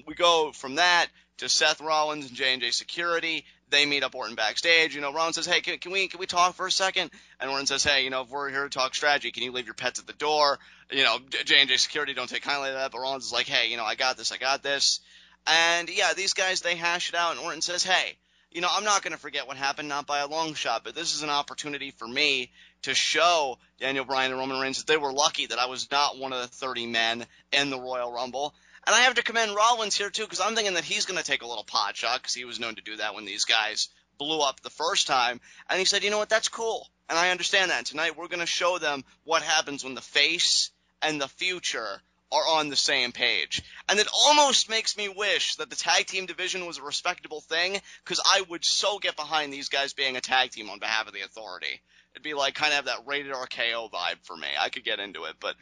We go from that to Seth Rollins and J&J Security. They meet up Orton backstage. Rollins says, hey, can we talk for a second? And Orton says, hey, if we're here to talk strategy, can you leave your pets at the door? J&J Security don't take kindly to that, but Rollins is like, hey, I got this. And yeah, these guys, they hash it out, and Orton says, hey, I'm not going to forget what happened, not by a long shot, but this is an opportunity for me to show Daniel Bryan and Roman Reigns that they were lucky that I was not one of the 30 men in the Royal Rumble. And I have to commend Rollins here, too, because I'm thinking that he's going to take a little pot shot, because he was known to do that when these guys blew up the first time. And he said, you know what, that's cool. And I understand that. And tonight we're going to show them what happens when the face and the future are on the same page. And it almost makes me wish that the tag team division was a respectable thing, because I would so get behind these guys being a tag team on behalf of the Authority. It'd be like kind of have that rated RKO vibe for me. I could get into it, but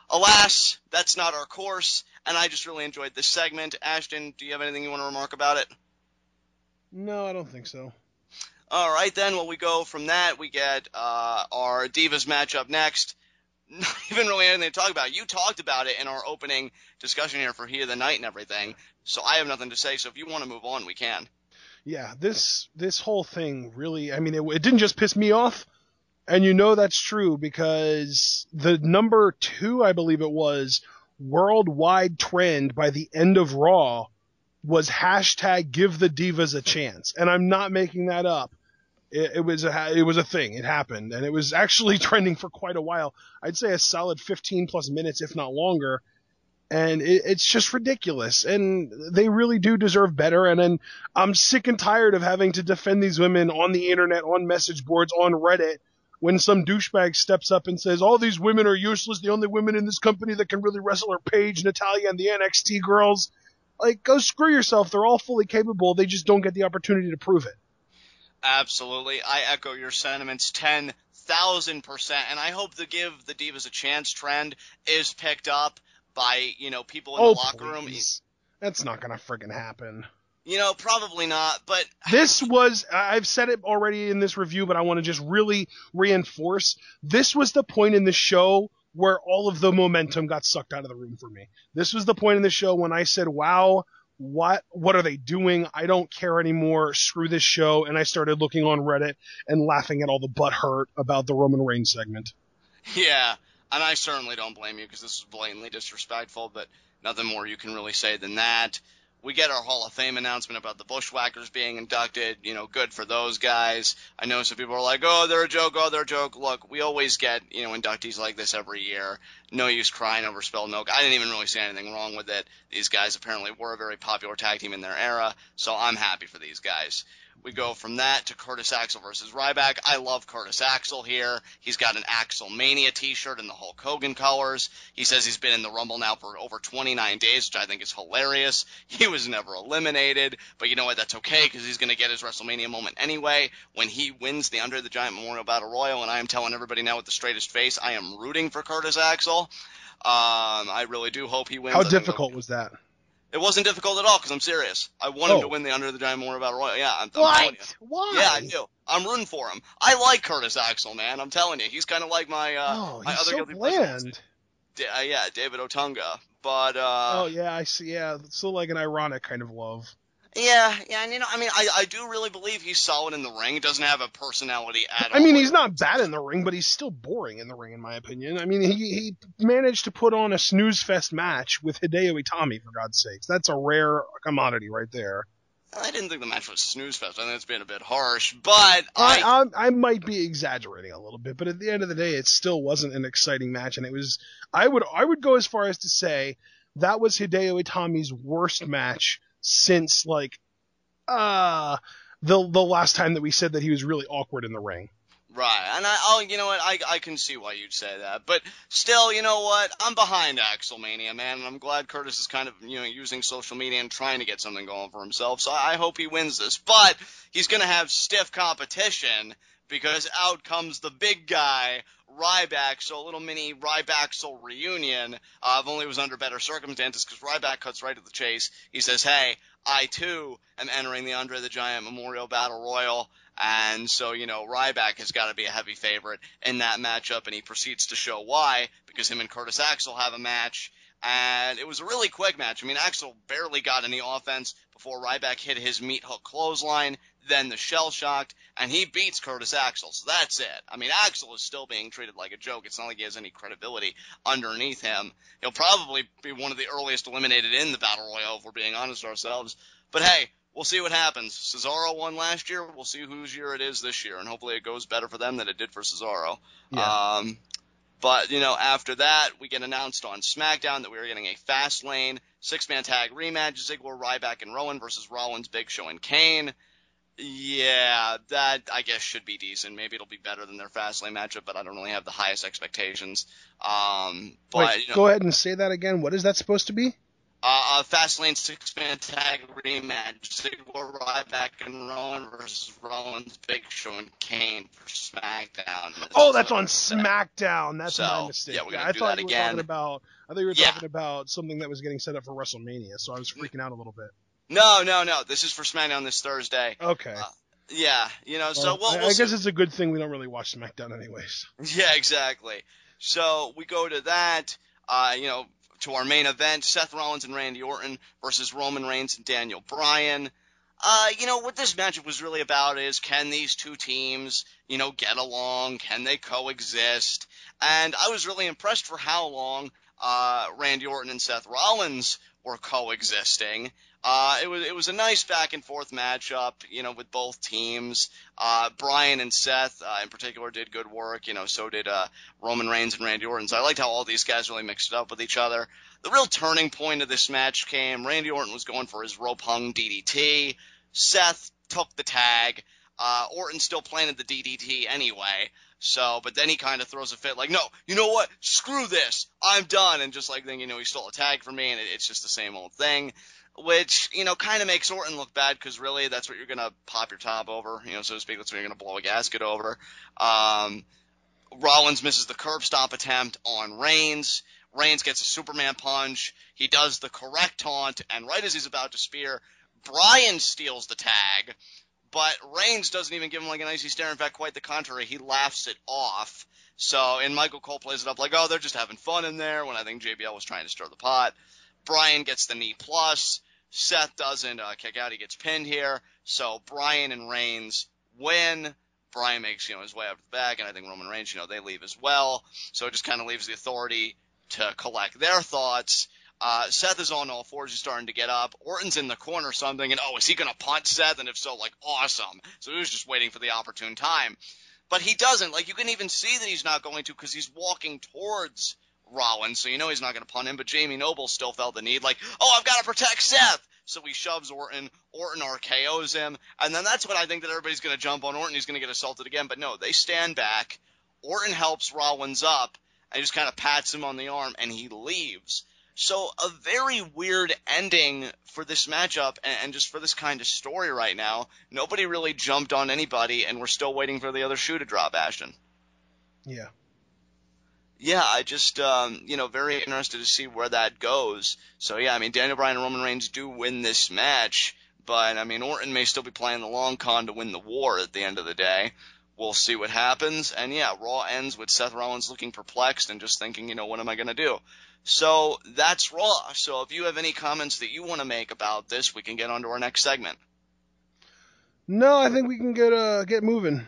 alas, that's not our course, and I just really enjoyed this segment. Ashton, do you have anything you want to remark about it? No, I don't think so. All right, then. Well, we go from that. We get our Divas matchup next. Not even really anything to talk about. You talked about it in our opening discussion here for Heat of the Night and everything, so I have nothing to say. So if you want to move on, we can. Yeah, this whole thing really, it didn't just piss me off. And that's true because the number 2, I believe it was, worldwide trend by the end of Raw was hashtag give the Divas a chance. And I'm not making that up. It was a thing. It happened. And it was actually trending for quite a while. I'd say a solid 15 plus minutes, if not longer. And it's just ridiculous. And they really do deserve better. And then I'm sick and tired of having to defend these women on the internet, on message boards, on Reddit, when some douchebag steps up and says, all these women are useless, the only women in this company that can really wrestle are Paige, Natalya, and the NXT girls. Like, go screw yourself. They're all fully capable. They just don't get the opportunity to prove it. Absolutely. I echo your sentiments 10,000%. And I hope the give the Divas a chance trend is picked up by, people in the locker room. That's not going to friggin' happen. Probably not, but this was, I've said it already in this review, but I want to just really reinforce, this was the point in the show where all of the momentum got sucked out of the room for me. This was the point in the show when I said, wow, what are they doing? I don't care anymore. Screw this show. And I started looking on Reddit and laughing at all the butthurt about the Roman Reigns segment. Yeah, and I certainly don't blame you because this is blatantly disrespectful, but nothing more you can really say than that. We get our Hall of Fame announcement about the Bushwhackers being inducted. Good for those guys. I know some people are like, oh, they're a joke. Look, we always get, inductees like this every year. No use crying over spilled milk. I didn't even really see anything wrong with it. These guys apparently were a very popular tag team in their era, so I'm happy for these guys. We go from that to Curtis Axel versus Ryback. I love Curtis Axel here. He's got an AxelMania t-shirt in the Hulk Hogan colors. He says he's been in the Rumble now for over 29 days, which I think is hilarious. He was never eliminated, but you know what? That's okay because he's going to get his WrestleMania moment anyway when he wins the Andre the Giant Memorial Battle Royal, and I am telling everybody now with the straightest face, I am rooting for Curtis Axel. I really do hope he wins. How difficult was that? It wasn't difficult at all because I'm serious. I want him to win the Under the Giant Memorial Battle Royal. Yeah, I'm telling you. Why? Yeah, I do. I'm rooting for him. I like Curtis Axel, man. I'm telling you, he's kind of like my my he's other so guilty bland. Yeah, David Otunga. But yeah, I see. Yeah, it's still like an ironic kind of love. Yeah, and I do really believe he's solid in the ring. He doesn't have a personality at all. He's not bad in the ring, but he's still boring in the ring, in my opinion. He managed to put on a snooze fest match with Hideo Itami, for God's sakes. That's a rare commodity right there. I didn't think the match was snooze fest. I think it's been a bit harsh, but I might be exaggerating a little bit, but at the end of the day, it still wasn't an exciting match, and it was. I would go as far as to say that was Hideo Itami's worst match since the last time that we said that he was really awkward in the ring. Right, and I can see why you'd say that, but still, you know what? I'm behind AxelMania, man, and I'm glad Curtis is kind of, using social media and trying to get something going for himself, so I hope he wins this, but he's gonna have stiff competition, because out comes the big guy, Ryback, so a little mini Ryback-Axel reunion, if only it was under better circumstances, because Ryback cuts right to the chase. He says, hey, I too am entering the Andre the Giant Memorial Battle Royal, and so, Ryback has got to be a heavy favorite in that matchup, and he proceeds to show why, because him and Curtis Axel have a match. And it was a really quick match. I mean, Axel barely got any offense before Ryback hit his meat hook clothesline, then the shell shocked, and he beats Curtis Axel. So that's it. I mean, Axel is still being treated like a joke. It's not like he has any credibility underneath him. He'll probably be one of the earliest eliminated in the Battle Royal, if we're being honest with ourselves. But hey, we'll see what happens. Cesaro won last year. We'll see whose year it is this year, and hopefully it goes better for them than it did for Cesaro. Yeah. But, after that, we get announced on SmackDown that we are getting a Fastlane six-man tag rematch, Ziggler, Ryback, and Rowan versus Rollins, Big Show, and Kane. Yeah, that, I guess, should be decent. Maybe it'll be better than their Fastlane matchup, but I don't really have the highest expectations. Go ahead and say that again. What is that supposed to be? Fastlane six-man tag rematch, Ziggler, Ryback, and Rowan versus Rollins, Big Show, and Kane for SmackDown. Oh, that's on SmackDown. That's my mistake. Yeah, we're gonna do that again. I thought you were talking about something that was getting set up for WrestleMania, so I was freaking out a little bit. No. This is for SmackDown this Thursday. Okay. So we'll I guess it's a good thing we don't really watch SmackDown anyways. Yeah, exactly. So we go to that, to our main event, Seth Rollins and Randy Orton versus Roman Reigns and Daniel Bryan. What this matchup was really about is, can these two teams, get along? Can they coexist? And I was really impressed for how long Randy Orton and Seth Rollins were coexisting. It was a nice back and forth matchup, with both teams. Bryan and Seth, in particular, did good work. So did Roman Reigns and Randy Orton. So I liked how all these guys really mixed it up with each other. The real turning point of this match came. Randy Orton was going for his rope hung DDT. Seth took the tag. Orton still planted the DDT anyway. But then he kind of throws a fit like, no, you know what? Screw this. I'm done. And just like, then, he stole a tag from me, and it's just the same old thing. Which, kind of makes Orton look bad, because really that's what you're going to pop your top over, so to speak. That's what you're going to blow a gasket over. Rollins misses the curb stomp attempt on Reigns. Reigns gets a Superman punch. He does the correct taunt, and right as he's about to spear, Bryan steals the tag. But Reigns doesn't even give him like an icy stare. In fact, quite the contrary. He laughs it off. And Michael Cole plays it up like, oh, they're just having fun in there, when I think JBL was trying to stir the pot. Bryan gets the knee plus. Seth doesn't kick out. He gets pinned here. So Bryan and Reigns win. Bryan makes, his way up to the back, and I think Roman Reigns, they leave as well. So it just kind of leaves the Authority to collect their thoughts. Seth is on all fours. He's starting to get up. Orton's in the corner, so I'm thinking, is he going to punt Seth? And if so, awesome. So he was just waiting for the opportune time. But he doesn't. You can even see that he's not going to, because he's walking towards Rollins, so he's not going to punt him. But Jamie Noble still felt the need, I've got to protect Seth. So he shoves Orton. Orton RKO's him. And then that's when I think that everybody's going to jump on Orton. He's going to get assaulted again. But no, they stand back. Orton helps Rollins up and just kind of pats him on the arm, and he leaves. So a very weird ending for this matchup, and just for this kind of story right now. Nobody really jumped on anybody, and we're still waiting for the other shoe to drop, Ashton. Yeah. Yeah, I just, very interested to see where that goes. So, yeah, Daniel Bryan and Roman Reigns do win this match, but, Orton may still be playing the long con to win the war at the end of the day. We'll see what happens. And, yeah, Raw ends with Seth Rollins looking perplexed and just thinking, what am I going to do? So, that's Raw. So, if you have any comments that you want to make about this, we can get on to our next segment. No, I think we can get moving.